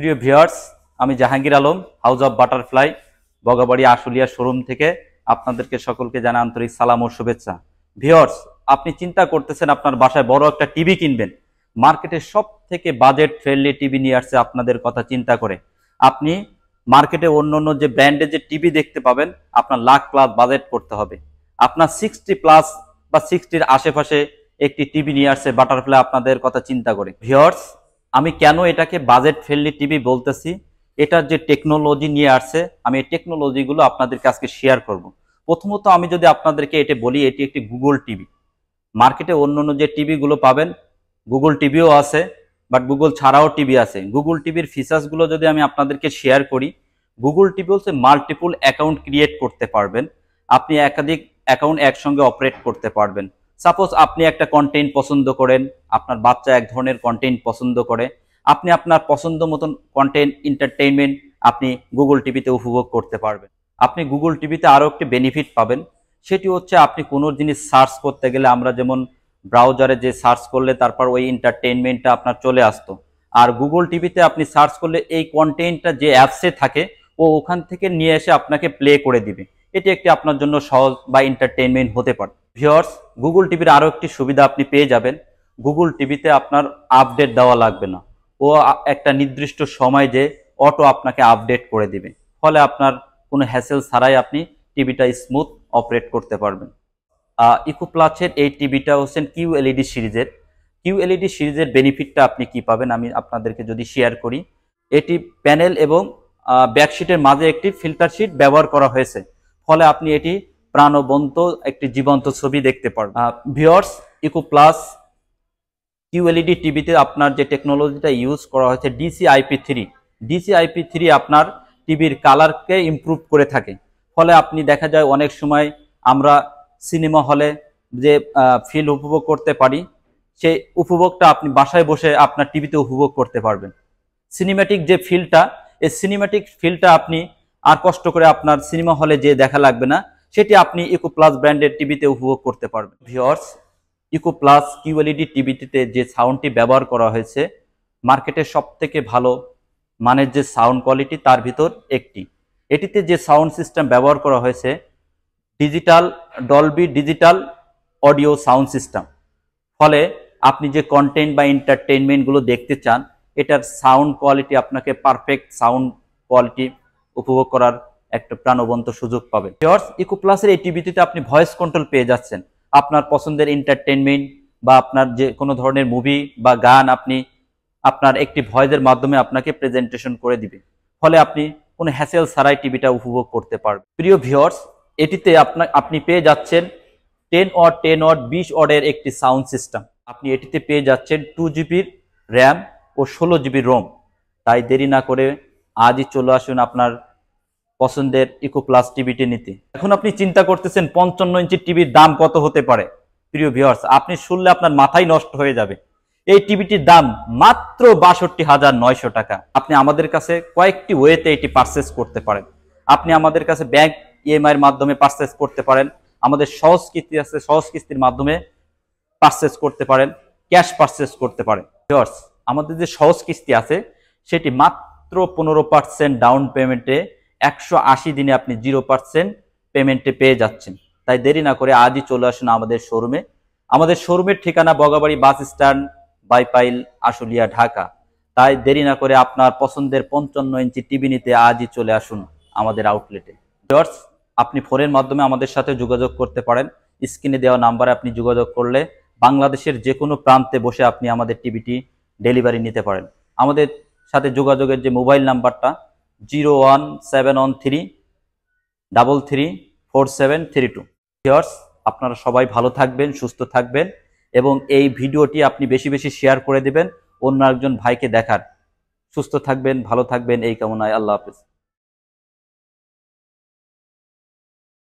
প্রিয় ভিউয়ার্স, আমি Jahangir Alam, house of butterfly, Bagabari Ashulia showroom থেকে আপনাদেরকে সকলকে জানাই আন্তরিক সালাম ও শুভেচ্ছা। ভিউয়ার্স, আপনি চিন্তা করতেছেন আপনার বাসায় বড় একটা টিভি কিনবেন, মার্কেটে সব থেকে বাজেট ফ্রেন্ডলি টিভি নিয়ে আসছে আপনাদের কথা চিন্তা করে। আপনি মার্কেটে অন্য যে ব্র্যান্ডের যে টিভি দেখতে পাবেন, আপনার লাখ প্লাস বাজেট করতে হবে। আপনার 60 প্লাস বা 60-র আশেপাশে একটি টিভি নিয়ে আসছে বাটারফ্লাই আপনাদের কথা চিন্তা করে। ভিউয়ার্স, আমি কেন এটাকে বাজেট ফ্রেন্ডলি টিভি বলতেছি, এটার যে টেকনোলজি নিয়ে আসছে, আমি এই টেকনোলজিগুলো আপনাদেরকে আজকে শেয়ার করব। প্রথমত আমি যদি আপনাদেরকে এটা বলি, এটি একটি গুগল টিভি। মার্কেটে অন্য যে টিভিগুলো পাবেন, গুগল টিভিও আছে, বাট গুগল ছাড়াও টিভি আছে। গুগল টিভির ফিচার্সগুলো যদি আমি আপনাদেরকে শেয়ার করি, গুগল টিভি হচ্ছে মাল্টিপল অ্যাকাউন্ট ক্রিয়েট করতে পারবেন। আপনি একাধিক অ্যাকাউন্ট একসঙ্গে অপারেট করতে পারবেন। সাপোজ আপনি একটা কন্টেন্ট পছন্দ করেন, আপনার বাচ্চা এক ধরনের কন্টেন্ট পছন্দ করে, আপনি আপনার পছন্দ মতন কন্টেন্ট এন্টারটেইনমেন্ট আপনি গুগল টিভিতে উপভোগ করতে পারবেন। আপনি গুগল টিভিতে আরও একটি বেনিফিট পাবেন, সেটি হচ্ছে আপনি কোনো জিনিস সার্চ করতে গেলে আমরা যেমন ব্রাউজারে যে সার্চ করলে তারপর ওই এন্টারটেইনমেন্টটা আপনার চলে আসতো, আর গুগল টিভিতে আপনি সার্চ করলে এই কন্টেন্টটা যে অ্যাপসে থাকে ও ওখান থেকে নিয়ে এসে আপনাকে প্লে করে দিবে। এটি একটি আপনার জন্য সহজ বা এন্টারটেইনমেন্ট হতে পারে। ভিউয়ার্স, গুগল টিভির আরও একটি সুবিধা আপনি পেয়ে যাবেন, গুগল টিভিতে আপনার আপডেট দেওয়া লাগবে না। ও একটা নির্দিষ্ট সময় যে অটো আপনাকে আপডেট করে দিবে, ফলে আপনার কোনো হ্যাসেল ছাড়াই আপনি টিভিটা স্মুথ অপারেট করতে পারবেন। ইকো প্লাসের এই টিভিটা হচ্ছেন কিউএলইডি সিরিজের। কিউএলইডি সিরিজের বেনিফিটটা আপনি কি পাবেন আমি আপনাদেরকে যদি শেয়ার করি, এটি প্যানেল এবং ব্যাকশিটের মাঝে একটি ফিল্টার শিট ব্যবহার করা হয়েছে, ফলে আপনি এটি প্রাণবন্ত একটি জীবন্ত ছবি দেখতে পারবেন। ভিউয়ার্স, ইকো প্লাস কিউএলইডি টিভিতে আপনার যে টেকনোলজিটা ইউজ করা হয়েছে DCI-P3, DCI-P3 আপনার টিভির কালারকে ইমপ্রুভ করে থাকে। ফলে আপনি দেখা যায় অনেক সময় আমরা সিনেমা হলে যে ফিল উপভোগ করতে পারি, সেই উপভোগটা আপনি বাসায় বসে আপনার টিভিতে উপভোগ করতে পারবেন। সিনেম্যাটিক যে ফিলটা, এই সিনেম্যাটিক ফিলটা আপনি আর কষ্ট করে আপনার সিনেমা হলে যে দেখা লাগবে না, সেটি আপনি ইকো প্লাস ব্র্যান্ডের টিভিতে উপভোগ করতে পারবেন। ভিউয়ার্স, ইকো প্লাস কিউএলইডি টিভিটিতে যে সাউন্ডটি ব্যবহার করা হয়েছে, মার্কেটের সব থেকে ভালো মানের যে সাউন্ড কোয়ালিটি তার ভিতর একটি। এটিতে যে সাউন্ড সিস্টেম ব্যবহার করা হয়েছে digital Dolby digital audio sound system, ফলে আপনি যে কন্টেন্ট বা এন্টারটেইনমেন্টগুলো দেখতে চান, এটার সাউন্ড কোয়ালিটি আপনাকে পারফেক্ট সাউন্ড কোয়ালিটি উপভোগ করার একটা প্রাণবন্ত সুযোগ পাবেন। ভিউয়ার্স, ইকো প্লাসের এই টিভিটিতে আপনি ভয়েস কন্ট্রোল পেয়ে যাচ্ছেন। আপনার পছন্দের এন্টারটেইনমেন্ট বা আপনার যে কোনো ধরনের মুভি বা গান আপনি আপনার একটি ভয়েসের মাধ্যমে আপনাকে প্রেজেন্টেশন করে দিবে, ফলে আপনি কোনো হ্যাসেল ছাড়াই টিভিটা উপভোগ করতে পারবেন। প্রিয় ভিউয়ার্স, এটিতে আপনি পেয়ে যাচ্ছেন 10 ওয়াট 20 ওয়াটের একটি সাউন্ড সিস্টেম। আপনি এটিতে পেয়ে যাচ্ছেন 2 জিবির র্যাম ও 16 জিবি রোম। তাই দেরি না করে আজই চলে আসুন আপনার পছন্দের ইকো প্লাস টিভিটি নিতে। এখন আপনি চিন্তা করতেছেন 55 ইঞ্চি টিভির দাম কত হতে পারে। প্রিয় ভিউয়ার্স, আপনি শুনলে আপনার মাথাই নষ্ট হয়ে যাবে। এই টিভিটির দাম মাত্র 62,900 টাকা। আপনি আমাদের কাছে কয়েকটি ওয়েতে এটি পারচেস করতে পারেন। আপনি আমাদের কাছে ব্যাংক ইএমআই এর মাধ্যমে পারচেস করতে পারেন, আমাদের সহজ কিস্তি আছে, সহজ কিস্তির মাধ্যমে পারচেস করতে পারেন, ক্যাশ পারচেস করতে পারেন। ভিউয়ার্স, আমাদের যে সহজ কিস্তি আছে সেটি মাত্র 15% ডাউন পেমেন্টে 180 দিনে আপনি 0% পেমেন্টে পেয়ে যাচ্ছেন। তাই দেরি না করে আজই চলে আসুন আমাদের শোরুমে। আমাদের শোরুমের ঠিকানা বগাবাড়ি বাস স্ট্যান্ড, বাইপাইল, আশুলিয়া, ঢাকা। তাই দেরি না করে আপনার পছন্দের 55 ইঞ্চি টিভি নিতে আজই চলে আসুন আমাদের আউটলেটে। ভিউয়ার্স, আপনি ফোনের মাধ্যমে আমাদের সাথে যোগাযোগ করতে পারেন। স্ক্রিনে দেওয়া নাম্বারে আপনি যোগাযোগ করলে বাংলাদেশের যে কোনো প্রান্তে বসে আপনি আমাদের টিভিটি ডেলিভারি নিতে পারেন। আমাদের সাথে যোগাযোগের যে মোবাইল নাম্বারটা 01713334732। ভিউয়ার্স, আপনারা সবাই ভালো থাকবেন, সুস্থ থাকবেন এবং এই ভিডিওটি আপনি বেশি বেশি শেয়ার করে দেবেন অন্য একজন ভাইকে দেখার। সুস্থ থাকবেন, ভালো থাকবেন, এই কামনায়। আল্লাহ হাফেজ।